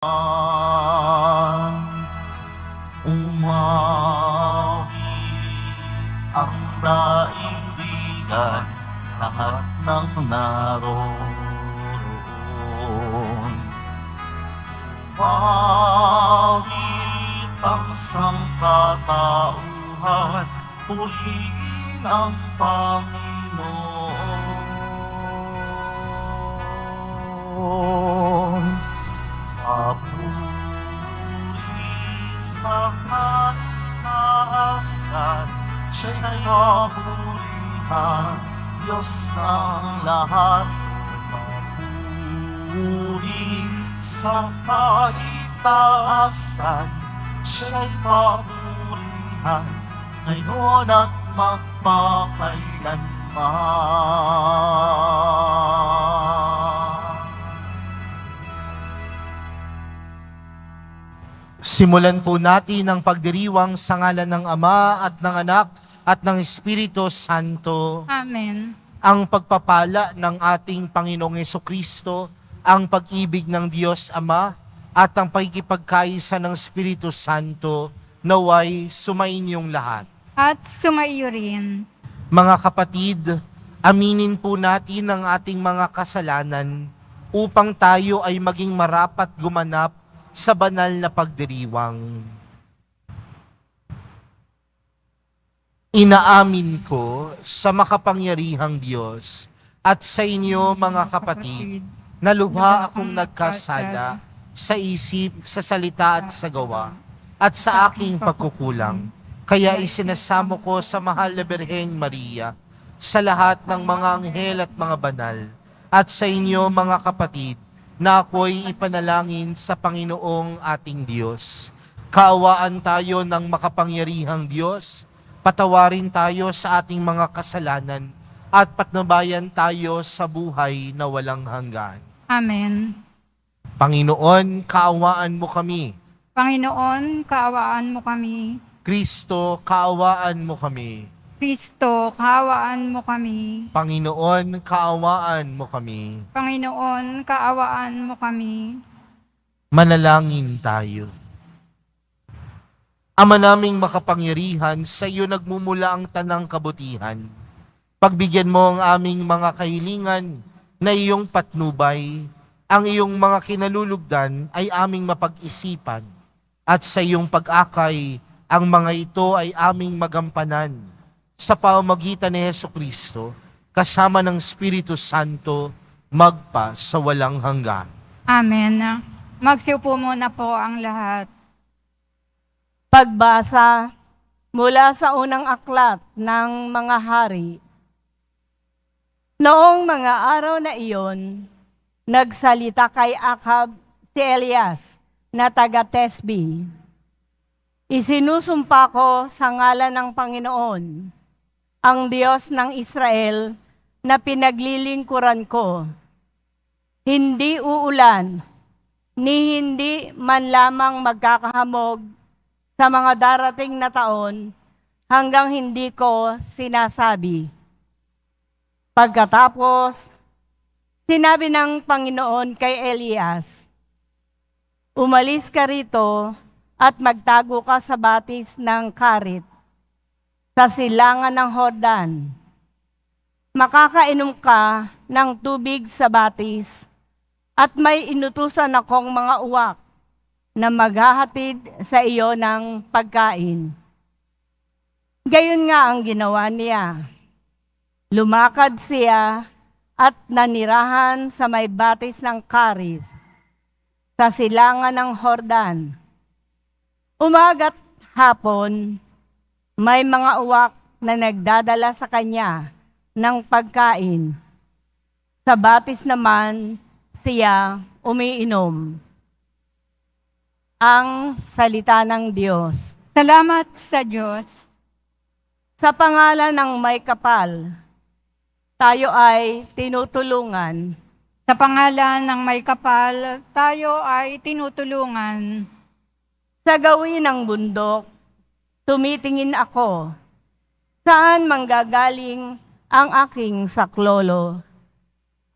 Umawi ang daigdigan, lahat ng naroon. Umawit ang sangkatauhan, purihin ang Panginoon. Papuri sa kataasan, siya'y papurihan, Diyos ang lahat. Papuri sa kataasan, siya'y papurihan, ngayon at magpakailanman. Simulan po natin ang pagdiriwang sa ngalan ng Ama at ng Anak at ng Espiritu Santo. Amen. Ang pagpapala ng ating Panginoong Hesukristo, ang pag-ibig ng Diyos Ama, at ang pagkikipagkaisa ng Espiritu Santo, naway sumainyong lahat. At sumaiyo rin. Mga kapatid, aminin po natin ang ating mga kasalanan upang tayo ay maging marapat gumanap sa banal na pagdiriwang. Inaamin ko sa makapangyarihang Diyos at sa inyo mga kapatid na lubha akong nagkasala sa isip, sa salita at sa gawa at sa aking pagkukulang. Kaya isinasamo ko sa mahal na Birheng Maria, sa lahat ng mga anghel at mga banal, at sa inyo mga kapatid, na ako'y ipanalangin sa Panginoong ating Diyos. Kaawaan tayo ng makapangyarihang Diyos, patawarin tayo sa ating mga kasalanan, at patnubayan tayo sa buhay na walang hanggan. Amen. Panginoon, kaawaan mo kami. Panginoon, kaawaan mo kami. Kristo, kaawaan mo kami. Kristo, kaawaan mo kami. Panginoon, kaawaan mo kami. Panginoon, kaawaan mo kami. Manalangin tayo. Ama naming makapangyarihan, sa iyo nagmumula ang tanang kabutihan. Pagbigyan mo ang aming mga kahilingan na iyong patnubay, ang iyong mga kinalulugdan ay aming mapag-isipan, at sa iyong pag-akay, ang mga ito ay aming magampanan sa pamamagitan ni Hesukristo, kasama ng Espiritu Santo, magpa sa walang hanggan. Amen. Magsiupo muna po ang lahat. Pagbasa mula sa unang aklat ng mga hari. Noong mga araw na iyon, nagsalita kay Ahab si Elias na taga-Tesbi. Isinusumpa ko sa ngalan ng Panginoon, ang Diyos ng Israel, na pinaglilingkuran ko. Hindi uulan, ni hindi man lamang magkakahamog sa mga darating na taon hanggang hindi ko sinasabi. Pagkatapos, sinabi ng Panginoon kay Elias, umalis ka rito at magtago ka sa batis ng Karit, sa silangan ng Hordan. Makakainom ka ng tubig sa batis, at may inutusan akong mga uwak na maghahatid sa iyo ng pagkain. Gayon nga ang ginawa niya. Lumakad siya at nanirahan sa may batis ng Karis, sa silangan ng Hordan. Umaga't hapon, may mga uwak na nagdadala sa kanya ng pagkain. Sa batis naman, siya umiinom. Ang salita ng Diyos. Salamat sa Diyos. Sa pangalan ng may kapal, tayo ay tinutulungan. Sa pangalan ng may kapal, tayo ay tinutulungan. Sa gawin ng bundok, tumitingin ako. Saan manggagaling ang aking saklolo?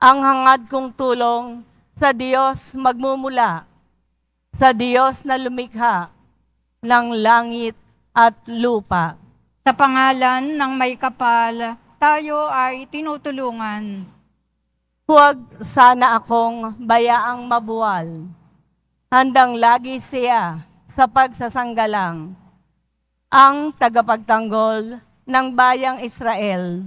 Ang hangad kong tulong sa Diyos magmumula. sa Diyos na lumikha ng langit at lupa. Sa pangalan ng may kapal, tayo ay tinutulungan. Huwag sana akong bayaang mabuwal. Handang lagi siya sa pagsasanggalang. Ang tagapagtanggol ng bayang Israel,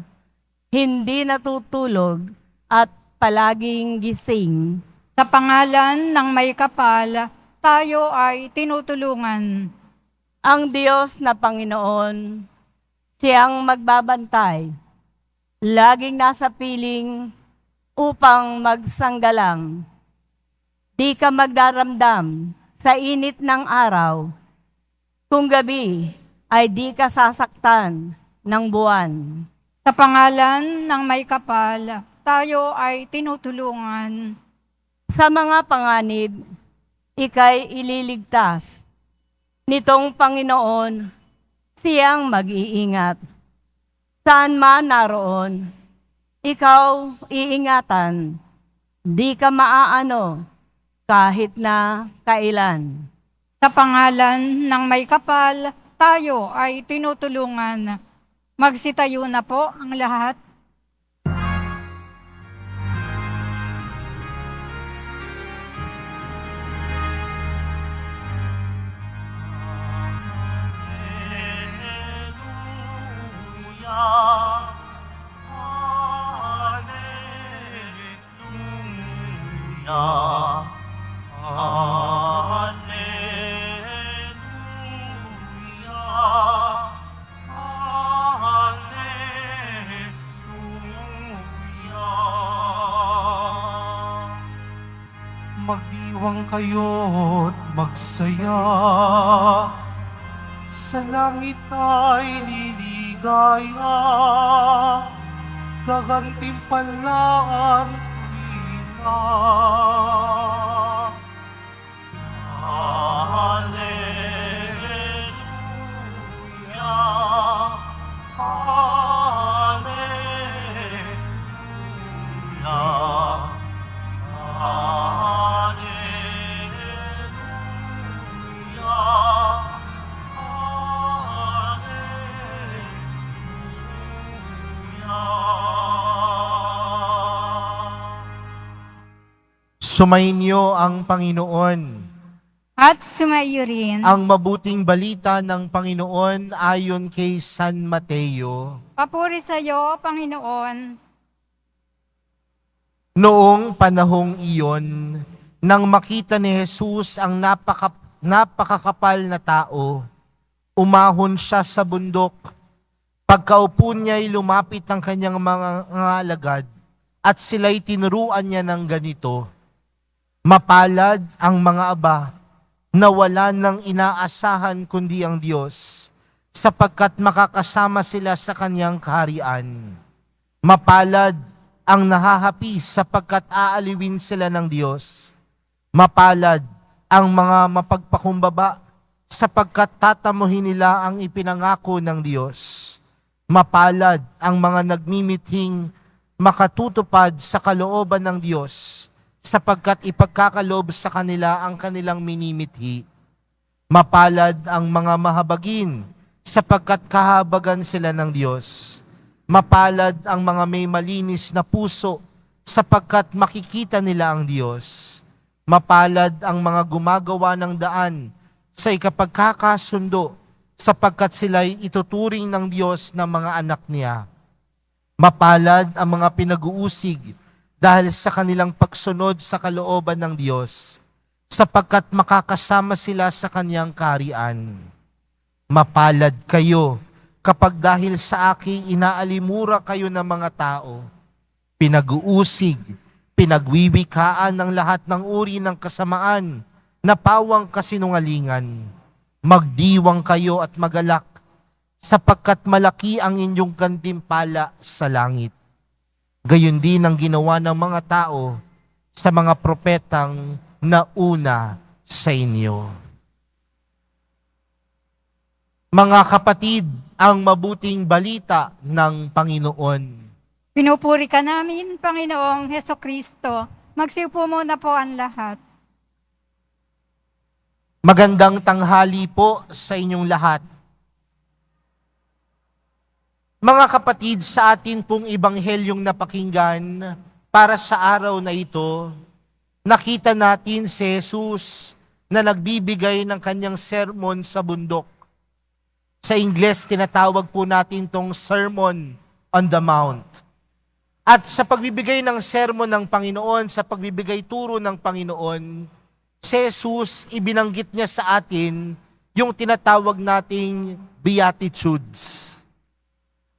hindi natutulog at palaging gising. Sa pangalan ng may kapal, tayo ay tinutulungan. Ang Diyos na Panginoon, siyang magbabantay, laging nasa piling upang magsanggalang. Di ka magdaramdam sa init ng araw, kung gabi ay di ka sasaktan ng buwan. Sa pangalan ng may kapal, tayo ay tinutulungan. Sa mga panganib, ika'y ililigtas. Nitong Panginoon, siyang mag-iingat. Saan man naroon, ikaw iingatan. Di ka maaano kahit na kailan. Sa pangalan ng may kapal, tayo ay tinutulungan. Magsitayo na po ang lahat. Magdiwang kayo't magsaya, sa langit ay liligaya, gagantimpalaan tuwina. Hallelujah, Hallelujah. Sumainyo ang Panginoon. At sumayo rin. Ang mabuting balita ng Panginoon ayon kay San Mateo. Papuri sa iyo, Panginoon. Noong panahong iyon, nang makita ni Jesus ang napakakapal na tao, umahon siya sa bundok. Pagkaupo niya'y lumapit ang kanyang mga alagad at sila'y tinuruan niya ng ganito. Mapalad ang mga aba na wala nang inaasahan kundi ang Diyos, sapagkat makakasama sila sa kanyang kaharian. Mapalad ang nahahapi sapagkat aaliwin sila ng Diyos. Mapalad ang mga mapagpakumbaba sapagkat tatamuhin nila ang ipinangako ng Diyos. Mapalad ang mga nagmimithing makatutupad sa kalooban ng Diyos sapagkat ipagkakaloob sa kanila ang kanilang minimithi. Mapalad ang mga mahabagin sapagkat kahabagan sila ng Diyos. Mapalad ang mga may malinis na puso sapagkat makikita nila ang Diyos. Mapalad ang mga gumagawa ng daan sa ikapagkakasundo sapagkat sila'y ituturing ng Diyos na mga anak niya. Mapalad ang mga pinag-uusig dahil sa kanilang pagsunod sa kalooban ng Diyos, sapagkat makakasama sila sa kanyang kaharian. Mapalad kayo kapag dahil sa aking inaalimura kayo ng mga tao, pinag-uusig, pinagwiwikaan ng lahat ng uri ng kasamaan na pawang kasinungalingan. Magdiwang kayo at magalak, sapagkat malaki ang inyong gantimpala sa langit. Gayon din ang ginawa ng mga tao sa mga propetang nauna sa inyo. Mga kapatid, ang mabuting balita ng Panginoon. Pinupuri ka namin, Panginoong Hesukristo. Magsiupo muna po ang lahat. Magandang tanghali po sa inyong lahat. Mga kapatid, sa atin pong ibanghelyong napakinggan para sa araw na ito, nakita natin si Jesus na nagbibigay ng kanyang sermon sa bundok. Sa Ingles, tinatawag po natin tong Sermon on the Mount. At sa pagbibigay ng sermon ng Panginoon, sa pagbibigay turo ng Panginoon, si Jesus, ibinanggit niya sa atin yung tinatawag nating Beatitudes.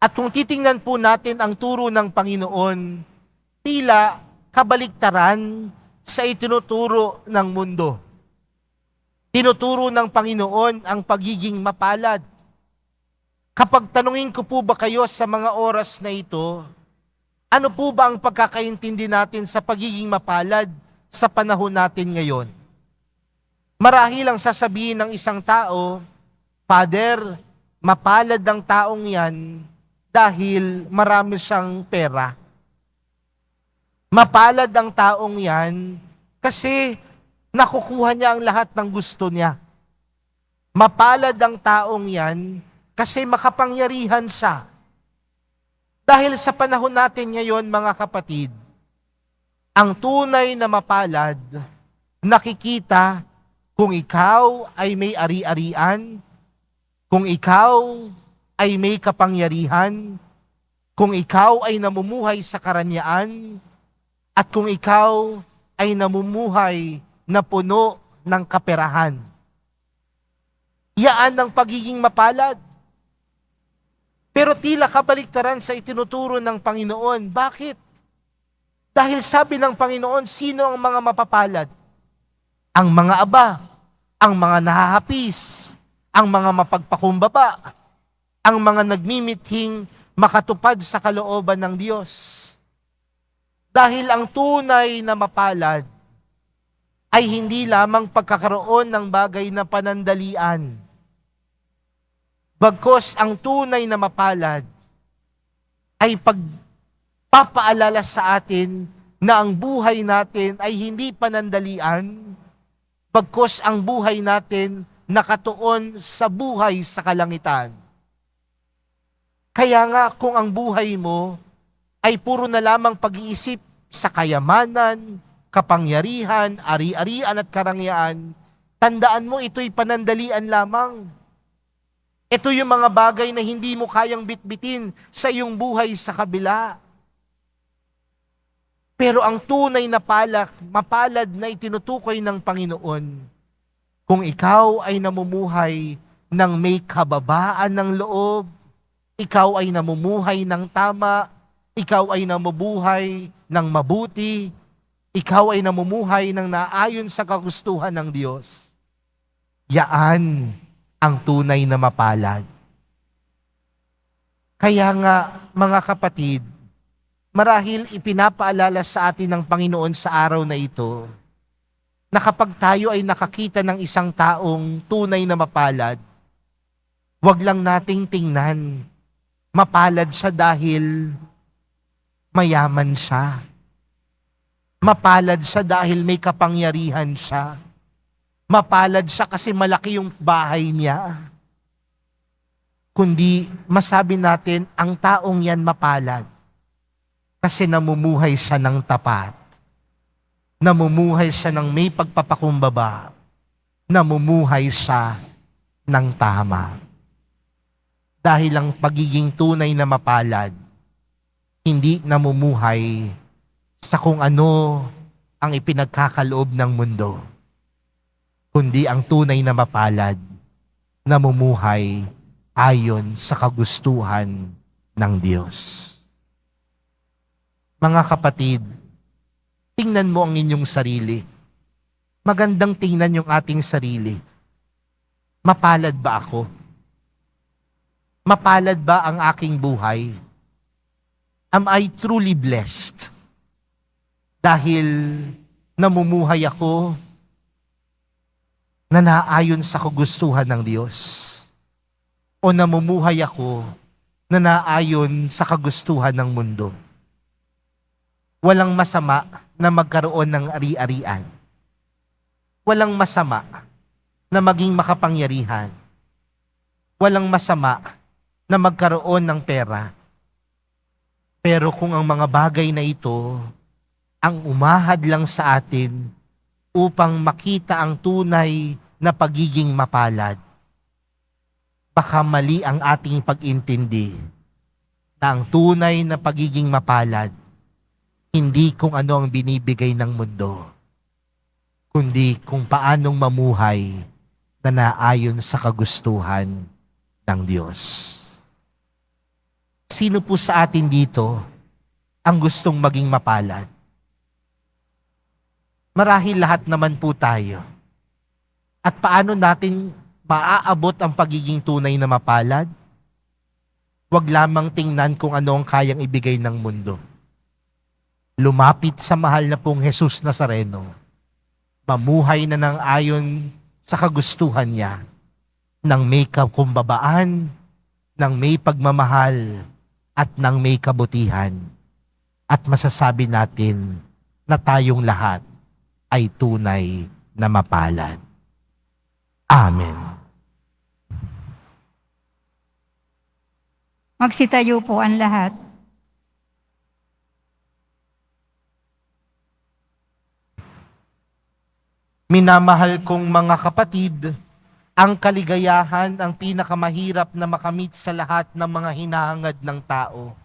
At kung titingnan po natin ang turo ng Panginoon, tila kabaliktaran sa itinuturo ng mundo. Tinuturo ng Panginoon ang pagiging mapalad. Kapag tanungin ko po ba kayo sa mga oras na ito, ano po ba ang pagkakaintindi natin sa pagiging mapalad sa panahon natin ngayon? Marahil ang sasabihin ng isang tao, Father, mapalad ang taong yan dahil marami siyang pera. Mapalad ang taong yan kasi nakukuha niya ang lahat ng gusto niya. Mapalad ang taong yan kasi makapangyarihan siya. Dahil sa panahon natin ngayon, mga kapatid, ang tunay na mapalad, nakikita kung ikaw ay may ari-arian, kung ikaw ay may kapangyarihan, kung ikaw ay namumuhay sa karanyaan, at kung ikaw ay namumuhay na puno ng kaperahan. Yaan ang pagiging mapalad. Pero tila kabaliktaran sa itinuturo ng Panginoon. Bakit? Dahil sabi ng Panginoon, sino ang mga mapapalad? Ang mga aba, ang mga nahahapis, ang mga mapagpakumbaba, ang mga nagmimithing makatupad sa kalooban ng Diyos. Dahil ang tunay na mapalad ay hindi lamang pagkakaroon ng bagay na panandalian. Bagkus ang tunay na mapalad ay pagpapaalala sa atin na ang buhay natin ay hindi panandalian, bagkus ang buhay natin nakatuon sa buhay sa kalangitan. Kaya nga kung ang buhay mo ay puro na lamang pag-iisip sa kayamanan, kapangyarihan, ari-arian at karangyaan, tandaan mo ito'y panandalian lamang. Ito yung mga bagay na hindi mo kayang bitbitin sa iyong buhay sa kabila. Pero ang tunay na mapalad na itinutukoy ng Panginoon, kung ikaw ay namumuhay ng may kababaan ng loob, ikaw ay namumuhay ng tama, ikaw ay namumuhay ng mabuti, ikaw ay namumuhay ng naayon sa kagustuhan ng Diyos. Yaan ang tunay na mapalad. Kaya nga, mga kapatid, marahil ipinapaalala sa atin ng Panginoon sa araw na ito, na kapag tayo ay nakakita ng isang taong tunay na mapalad, wag lang nating tingnan, mapalad siya dahil mayaman siya. Mapalad siya dahil may kapangyarihan siya. Mapalad siya kasi malaki yung bahay niya. Kundi masabi natin, ang taong yan mapalad kasi namumuhay siya ng tapat. Namumuhay siya ng may pagpapakumbaba. Namumuhay siya ng tama. Dahil ang pagiging tunay na mapalad, hindi namumuhay sa kung ano ang ipinagkakaloob ng mundo, kundi ang tunay na mapalad, namumuhay ayon sa kagustuhan ng Diyos. Mga kapatid, tingnan mo ang inyong sarili. Magandang tingnan yung ating sarili. Mapalad ba ako? Mapalad ba ang aking buhay? Am I truly blessed? Dahil namumuhay ako na naayon sa kagustuhan ng Diyos? O namumuhay ako na naayon sa kagustuhan ng mundo? Walang masama na magkaroon ng ari-arian. Walang masama na maging makapangyarihan. Walang masama na magkaroon ng pera. Pero kung ang mga bagay na ito ang umahad lang sa atin upang makita ang tunay na pagiging mapalad, baka mali ang ating pag-intindi na ang tunay na pagiging mapalad hindi kung ano ang binibigay ng mundo, kundi kung paanong mamuhay na naayon sa kagustuhan ng Diyos. Sino po sa atin dito ang gustong maging mapalad? Marahil lahat naman po tayo. At paano natin maaabot ang pagiging tunay na mapalad? Huwag lamang tingnan kung ano ang kayang ibigay ng mundo. Lumapit sa mahal na pong Jesus Nazareno. Mamuhay na ng ayon sa kagustuhan niya, ng may kakumbabaan, ng may pagmamahal, at ng may kabutihan. At masasabi natin na tayong lahat ay tunay na mapalad. Amen. Magsitayo po ang lahat. Minamahal kong mga kapatid, ang kaligayahan ang pinakamahirap na makamit sa lahat ng mga hinahangad ng tao.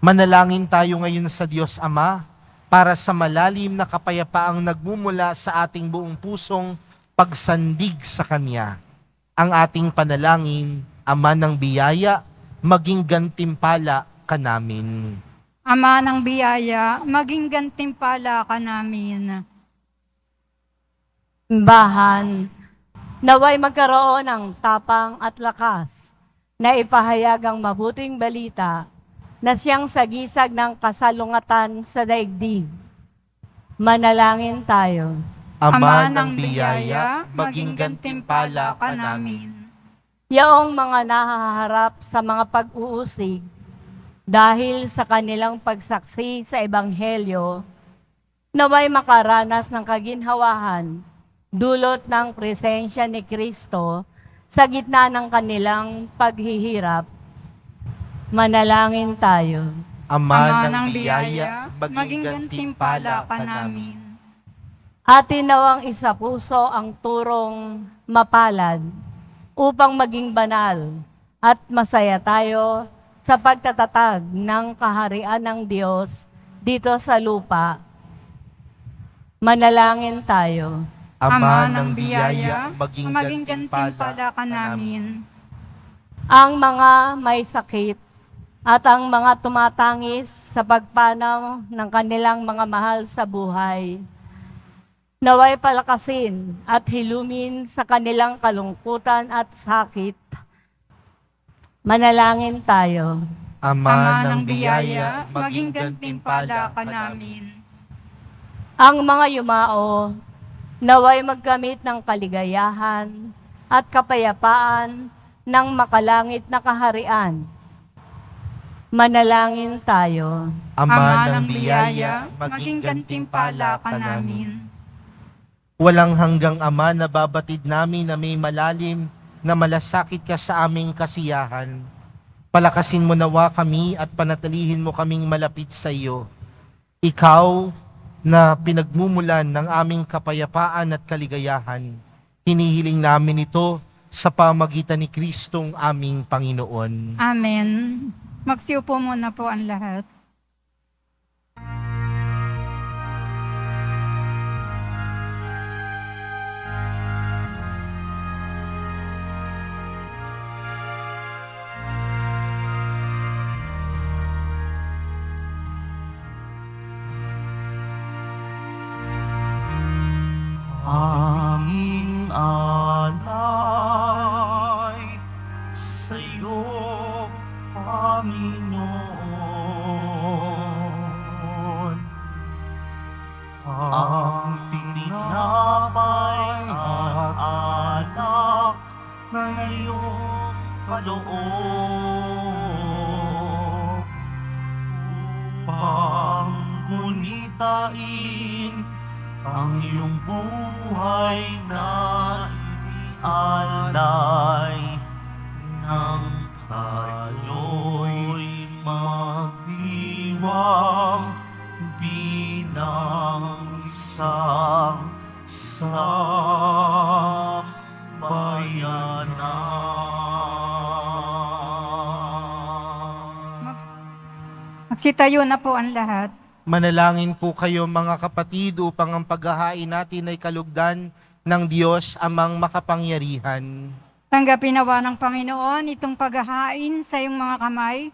Manalangin tayo ngayon sa Diyos Ama para sa malalim na kapayapaang nagmumula sa ating buong pusong pagsandig sa Kanya. Ang ating panalangin, Ama ng biyaya, maging gantimpala ka namin. Ama ng biyaya, maging gantimpala ka namin. Simbahan, naway magkaroon ng tapang at lakas na ipahayag ang mabuting balita na siyang sagisag ng kasalungatan sa daigdig. Manalangin tayo. Ama ng biyaya, maging gantimpala ka namin. Yaong mga nahaharap sa mga pag-uusig dahil sa kanilang pagsaksi sa Ebanghelyo, naway makaranas ng kaginhawahan dulot ng presensya ni Kristo sa gitna ng kanilang paghihirap. Manalangin tayo. Ama ng biyaya, maging gantimpala ka namin. Atin nawang isa puso ang turong mapalad upang maging banal at masaya tayo sa pagtatatag ng kaharian ng Diyos dito sa lupa. Manalangin tayo. Ama ng biyaya, maging gantimpala ka namin. Ang mga may sakit at ang mga tumatangis sa pagpanaw ng kanilang mga mahal sa buhay, naway palakasin at hilumin sa kanilang kalungkutan at sakit. Manalangin tayo. Ama ng biyaya, maging gantimpala ka namin. Ang mga yumao, naway magkamit ng kaligayahan at kapayapaan ng makalangit na kaharian. Manalangin tayo. Ama ng biyaya, maging gantimpala ka namin. Walang hanggang Ama na babatid namin na may malalim na malasakit ka sa aming kasiyahan. Palakasin mo nawa kami at panatilihin mo kaming malapit sa iyo. Ikaw na pinagmumulan ng aming kapayapaan at kaligayahan. Hinihiling namin ito sa pamagitan ni Kristong aming Panginoon. Amen. Magsiupo muna po ang lahat. Aming alay sa'yo, Panginoon. Ang tinapay at alak na iyong kaloob upang gunitain ang iyong buhay na alay ng tayo'y magdiwang bilang isang sambayanan. Magsitayo na po ang lahat. Manalangin po kayo mga kapatid upang ang paghahain natin ay kalugdan ng Diyos amang makapangyarihan. Tanggapin nawa ng Panginoon itong paghahain sa iyong mga kamay,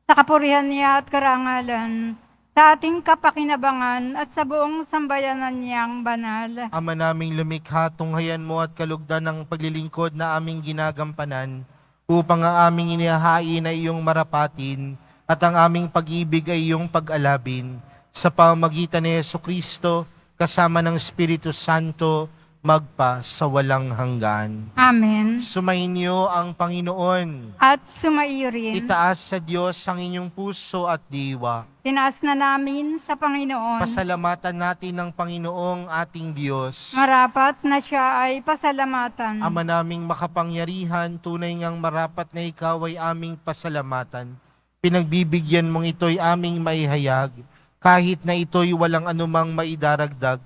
sa kapurihan niya at karangalan, sa ating kapakinabangan at sa buong sambayanan niyang banal. Ama naming lumikha, tunghayan mo at kalugdan ng paglilingkod na aming ginagampanan upang ang aming inihahain ay iyong marapatin at ang aming pag-ibig ay iyong pag-alabin sa pamamagitan ni Jesucristo kasama ng Espiritu Santo magpa sa walang hanggan. Amen. Sumainyo ang Panginoon. At sumaiyo rin. Itaas sa Diyos ang inyong puso at diwa. Tinaas na namin sa Panginoon. Pasalamatan natin ng Panginoong ating Diyos. Marapat na siya ay pasalamatan. Ama naming makapangyarihan, tunay ngang marapat na ikaw ay aming pasalamatan. Pinagbibigyan mong ito'y aming maihayag, kahit na ito'y walang anumang maidaragdag,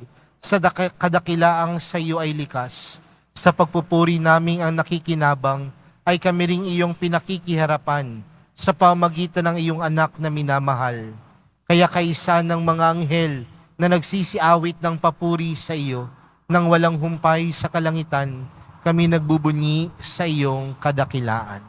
sa kadakilaang sa iyo ay likas. Sa pagpupuri naming ang nakikinabang, ay kami ring iyong pinakikiharapan sa pamagitan ng iyong anak na minamahal. Kaya kaisa ng mga anghel na nagsisiawit ng papuri sa iyo, nang walang humpay sa kalangitan, kami nagbubunyi sa iyong kadakilaan.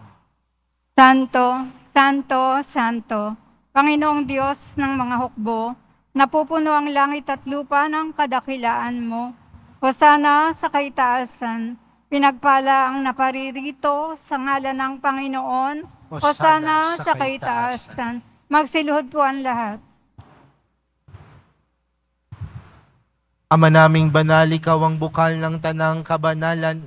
Santo, Santo, Santo, Panginoong Diyos ng mga hukbo, napupuno ang langit at lupa ng kadakilaan mo. Hosana sa kaitaasan, pinagpala ang naparirito sa ngalan ng Panginoon. Hosana sa kaitaasan, magsiluhod po ang lahat. Ama naming banal, ikaw ang bukal ng tanang kabanalan,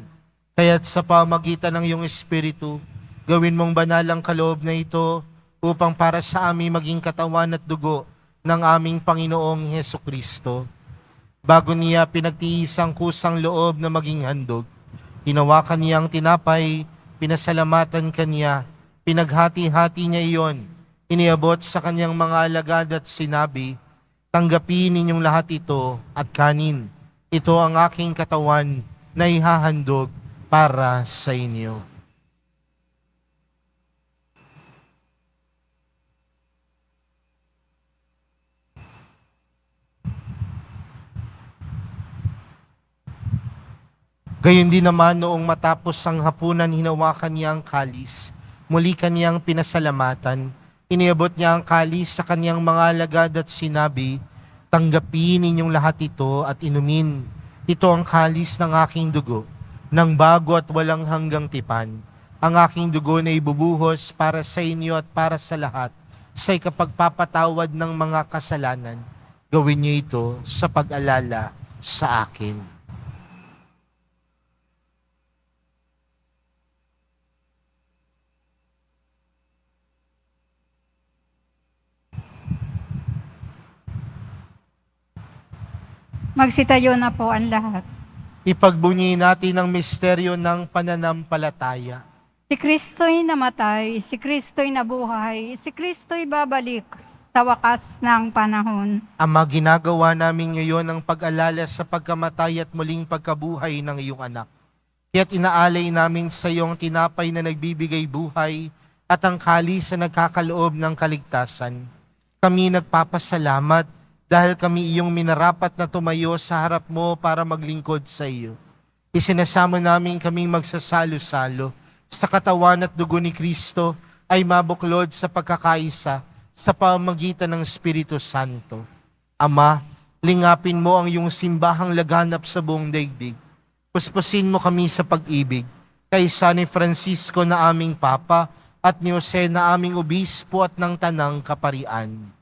kaya't sa pamagitan ng iyong Espiritu, gawin mong banal ang kaloob na ito upang para sa amin maging katawan at dugo ng aming Panginoong Hesukristo. Bago niya pinagtiis ang kusang loob na maging handog, hinawakan niya ang tinapay, pinasalamatan kaniya, pinaghati-hati niya iyon, iniabot sa kanyang mga alagad at sinabi, tanggapin ninyong lahat ito at kanin. Ito ang aking katawan na ihahandog para sa inyo. Gayon din naman noong matapos ang hapunan, hinawakan niya ang kalis. Muli kaniyang pinasalamatan. Iniabot niya ang kalis sa kaniyang mga alagad at sinabi, tanggapin ninyong lahat ito at inumin. Ito ang kalis ng aking dugo, ng bago at walang hanggang tipan. Ang aking dugo na ibubuhos para sa inyo at para sa lahat, sa ikapagpapatawad ng mga kasalanan. Gawin niyo ito sa pag-alala sa akin. Magsitayo na po ang lahat. Ipagbunyi natin ang misteryo ng pananampalataya. Si Kristo'y namatay, si Kristo'y nabuhay, si Kristo'y babalik sa wakas ng panahon. Ama, ginagawa namin ngayon ang pag-alala sa pagkamatay at muling pagkabuhay ng iyong anak. Kaya't inaalay namin sa iyong tinapay na nagbibigay buhay at ang kalis na nagkakaloob ng kaligtasan. Kami nagpapasalamat dahil kami iyong minarapat na tumayo sa harap mo para maglingkod sa iyo. Isinasamo namin kaming magsasalo-salo sa katawan at dugo ni Kristo ay mabuklod sa pagkakaisa sa pamamagitan ng Espiritu Santo. Ama, lingapin mo ang iyong simbahang laganap sa buong daigdig. Puspusin mo kami sa pag-ibig, kaysa ni Francisco na aming Papa at ni Jose na aming Obispo at ng Tanang Kaparian.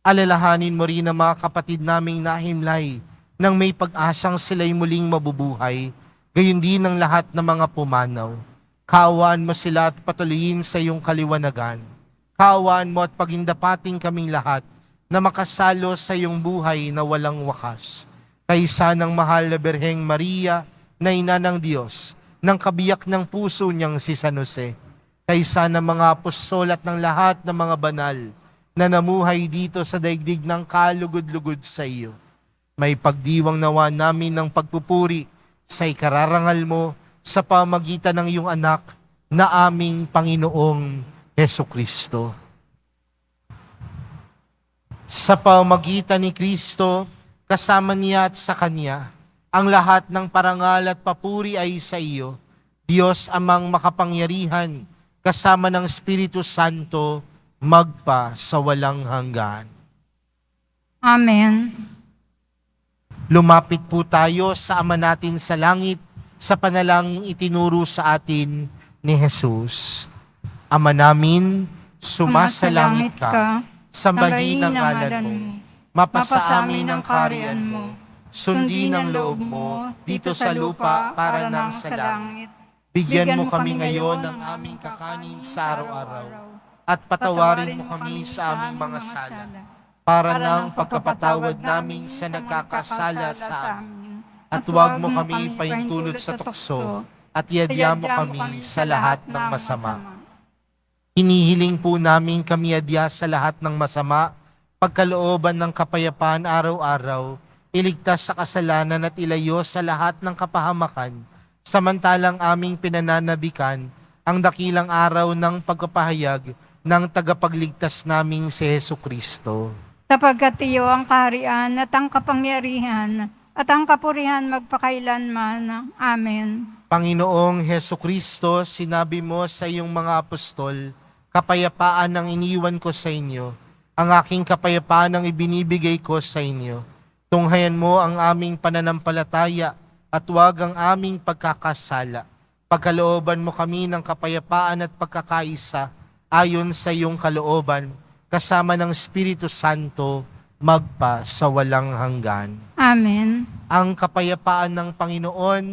Alalahanin mo rin ang mga kapatid naming nahimlay nang may pag-asang sila'y muling mabubuhay, gayon din ang lahat ng mga pumanaw. Kaawaan mo sila at patuloyin sa iyong kaliwanagan. Kaawaan mo at pagindapating kaming lahat na makasalo sa iyong buhay na walang wakas. Kaysa ng mahal na Birheng Maria na ina ng Diyos, ng kabiyak ng puso niyang si San Jose, kaysa ng mga apostol at ng lahat ng mga banal na namuhay dito sa daigdig ng kalugod-lugod sa iyo. May pagdiwang nawa namin ng pagpupuri sa ikararangal mo sa pamagitan ng iyong anak na aming Panginoong Hesukristo. Sa pamagitan ni Kristo, kasama niya at sa Kanya, ang lahat ng parangal at papuri ay sa iyo, Diyos amang makapangyarihan, kasama ng Espiritu Santo, magpa sa walang hanggan. Amen. Lumapit po tayo sa Ama natin sa langit sa panalangin itinuro sa atin ni Jesus. Ama namin, sumasalangit ka, sambahin ang ngalan mo, mapasa amin ang kaharian mo, sundin ang loob mo dito sa lupa para nang sa langit. Bigyan mo kami ngayon ng aming kakanin sa araw-araw at patawarin mo kami sa aming mga sala para ng pagkapatawad namin sa nagkakasala sa amin. At huwag mo kami pahintulot sa tukso at iadya mo kami sa lahat ng masama. Hinihiling po namin kami adya sa lahat ng masama, pagkalooban ng kapayapaan araw-araw, iligtas sa kasalanan at ilayo sa lahat ng kapahamakan, samantalang aming pinananabikan ang dakilang araw ng pagpapahayag ng tagapagligtas naming si Hesukristo. Sapagkat iyo ang kaharian at ang kapangyarihan at ang kapurihan magpakailanman. Amen. Panginoong Hesukristo, sinabi mo sa iyong mga apostol, kapayapaan ang iniwan ko sa inyo, ang aking kapayapaan ang ibinibigay ko sa inyo. Tunghayan mo ang aming pananampalataya at huwag ang aming pagkakasala. Pagkalooban mo kami ng kapayapaan at pagkakaisa ayon sa iyong kalooban, kasama ng Espiritu Santo, magpa sa walang hanggan. Amen. Ang kapayapaan ng Panginoon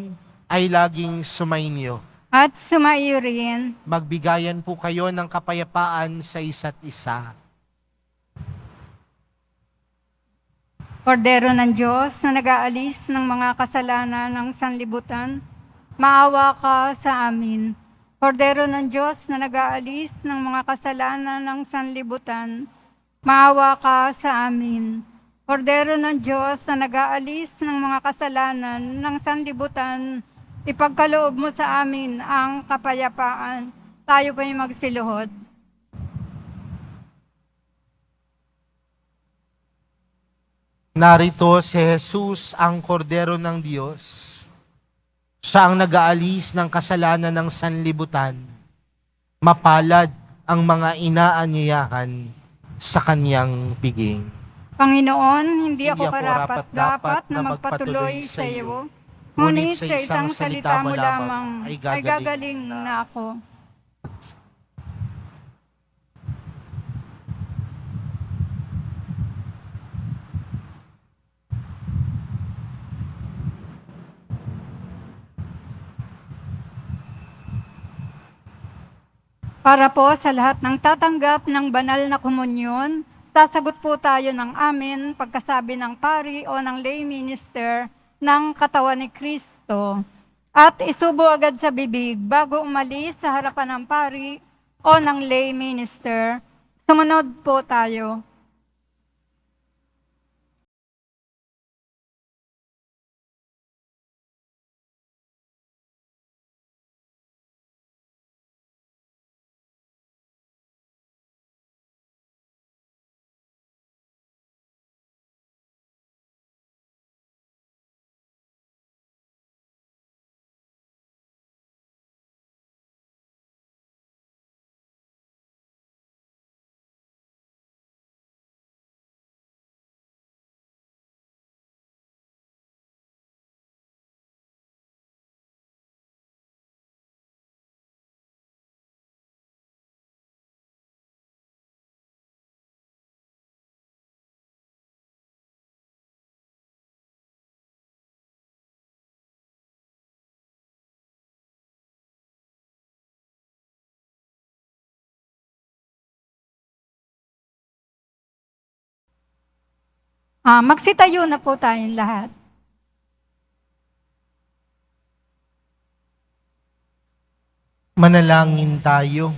ay laging sumainyo. At sumaiyo rin. Magbigayan po kayo ng kapayapaan sa isa't isa. Kordero ng Diyos na nag-aalis ng mga kasalanan ng sanlibutan, maawa ka sa amin. Kordero ng Diyos na nag-aalis ng mga kasalanan ng sanlibutan, maawa ka sa amin. Kordero ng Diyos na nag-aalis ng mga kasalanan ng sanlibutan, ipagkaloob mo sa amin ang kapayapaan. Tayo po'y magsiluhod. Narito si Jesus, ang Kordero ng Diyos. Siya ang nag-aalis ng kasalanan ng sanlibutan. Mapalad ang mga inaanyayahan sa kanyang piging. Panginoon, hindi ako karapat-dapat na magpatuloy sa iyo. Ngunit sa isang salita mo lamang ay gagaling na ako. Para po sa lahat ng tatanggap ng banal na komunyon, sasagot po tayo ng amin pagkasabi ng pari o ng lay minister ng katawan ni Kristo. At isubo agad sa bibig bago umalis sa harapan ng pari o ng lay minister. Sumunod po tayo. Magsitayo na po tayong lahat. Manalangin tayo.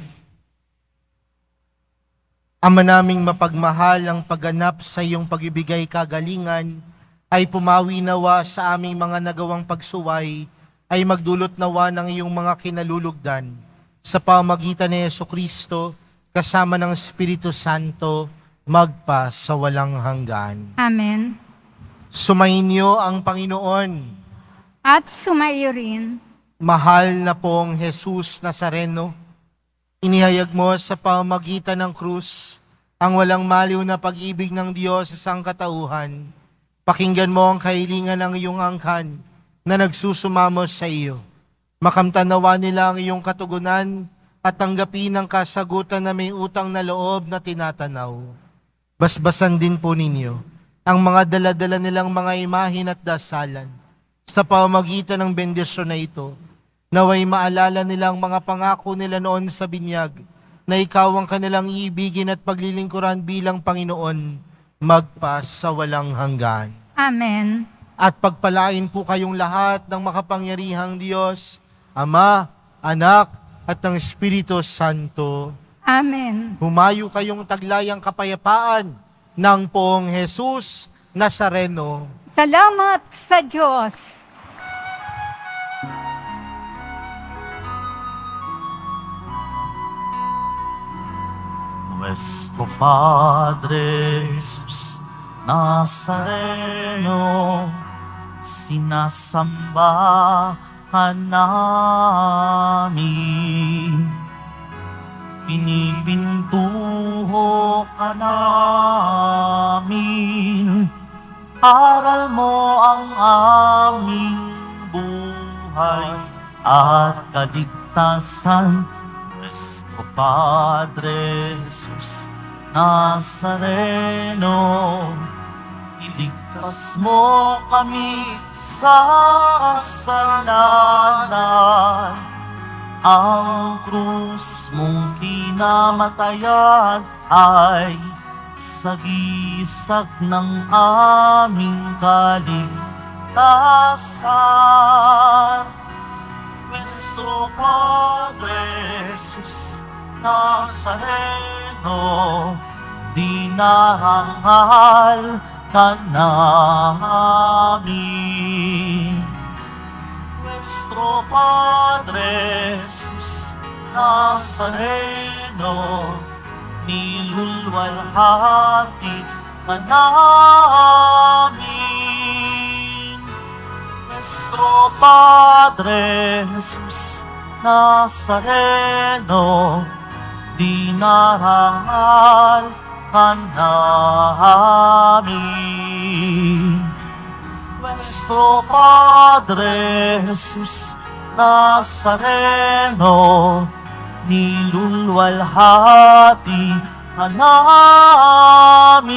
Ama naming mapagmahal, ang pagganap sa iyong pagibigay kagalingan ay pumawi nawa sa aming mga nagawang pagsuway, ay magdulot nawa ng iyong mga kinalulugdan sa pamagitan ni Jesucristo kasama ng Espiritu Santo magpa sa walang hanggan. Amen. Sumainyo ang Panginoon. At sumaiyo rin. Mahal na pong Jesus Nazareno, inihayag mo sa pamagitan ng krus ang walang maliw na pag-ibig ng Diyos sa sangkatauhan. Pakinggan mo ang kahilingan ng iyong angkan na nagsusumamo sa iyo. Makamtanawa nila ang iyong katugunan at tanggapin ang kasagutan na may utang na loob na tinatanaw. Basbasan din po ninyo ang mga dala-dala nilang mga imahin at dasalan. Sa pamagitan ng bendisyon na ito, naway maalala nilang mga pangako nila noon sa binyag na ikaw ang kanilang iibigin at paglilingkuran bilang Panginoon magpa sa walang hanggan. Amen. At pagpalain po kayong lahat ng makapangyarihang Diyos, Ama, Anak, at ng Espiritu Santo. Amen. Humayo kayong taglayang kapayapaan ng Poong Jesus Nazareno. Salamat sa Diyos. Nuestro Padre Jesus Nazareno, sinasamba ka namin. Pinipintuho ka namin. Aral mo ang aming buhay at kaligtasan. Nuestro Padre Jesus Nazareno, iligtas mo kami sa kasalanan. Ang krus mong kinamatayan ay sagisag ng aming kaligtasan. Nuestro Padre Jesus Nazareno, dinarangal ka namin. Nuestro Padre Jesus Nazareno, nilulwalhati ka namin. Nuestro Padre Jesus Nazareno, dinarangal ka namin. Nuestro Padre Jesus Nazareno, nilulwalhati ka namin.